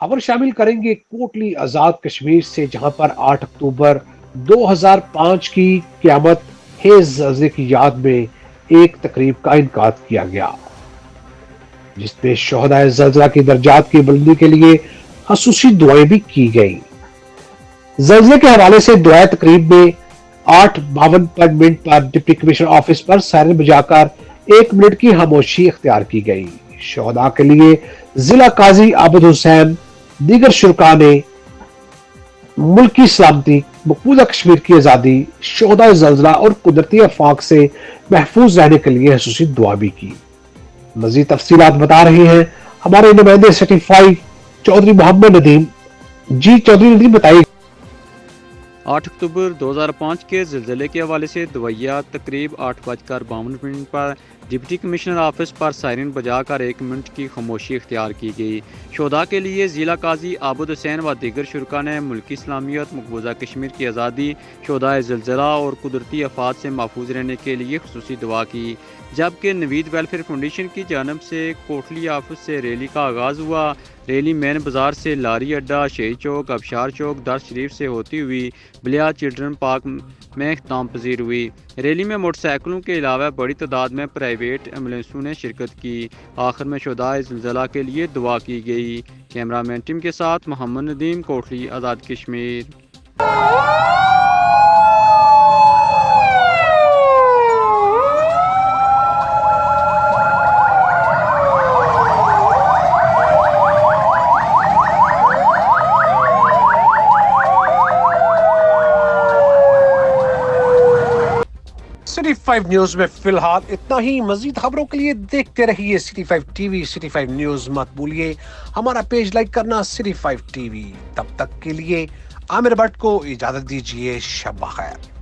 خبر شامل کریں گے کوٹلی آزاد کشمیر سے، جہاں پر 8 اکتوبر 2005 کی قیامت خیز زلزلے کی یاد میں ایک تقریب کا انعقاد کیا گیا، جس میں شہدائے زلزلہ کی درجات کی بلندی کے لیے خصوصی دعائیں بھی کی گئیں۔ زلزلے کے حوالے سے دعائیں تقریب میں 8:52 پر ڈپٹی کمشنر آفس پر سائرن بجا کر 1 منٹ کی خاموشی اختیار کی گئی۔ شہداء کے لیے ضلع قاضی عابد حسین دیگر شرکاء نے ملک کی سلامتی، مقبوضہ کشمیر کی آزادی، شہدائے زلزلہ اور قدرتی آفات سے محفوظ رہنے کے لیے خصوصی دعا بھی کی۔ مزید تفصیلات بتا رہے ہیں ہمارے نمائندے سرٹیفائی چودھری محمد ندیم۔ جی چودھری ندیم بتائیے۔ 8 اکتوبر 2005 کے زلزلے کے حوالے سے دعائیہ تقریب 8:52 پر ڈپٹی کمشنر آفس پر سائرن بجا کر 1 منٹ کی خاموشی اختیار کی گئی۔ شہداء کے لیے ضلع قاضی عابد حسین و دیگر شرکاء نے ملکی سلامت، مقبوضہ کشمیر کی آزادی، شہدائے زلزلہ اور قدرتی آفات سے محفوظ رہنے کے لیے خصوصی دعا کی، جبکہ نوید ویلفیئر فاؤنڈیشن کی جانب سے کوٹلی آفس سے ریلی کا آغاز ہوا۔ ریلی مین بازار سے لاری اڈہ، شہید چوک، ابشار چوک، درس شریف سے ہوتی ہوئی بلیا چلڈرن پارک میں اختتام پذیر ہوئی۔ ریلی میں موٹر سائیکلوں کے علاوہ بڑی تعداد میں پرائیویٹ ایمبولینسوں نے شرکت کی۔ آخر میں شہدائے زلزلہ کے لیے دعا کی گئی۔ کیمرہ مین ٹیم کے ساتھ محمد ندیم، کوٹلی آزاد کشمیر۔ سٹی 5 نیوز میں فی الحال اتنا ہی۔ مزید خبروں کے لیے دیکھتے رہیے city 5 T V. City 5 news مت بھولیے ہمارا پیج لائک کرنا، سٹی 5 ٹی وی۔ تب تک کے لیے عامر بٹ کو اجازت دیجیے، شب بخیر۔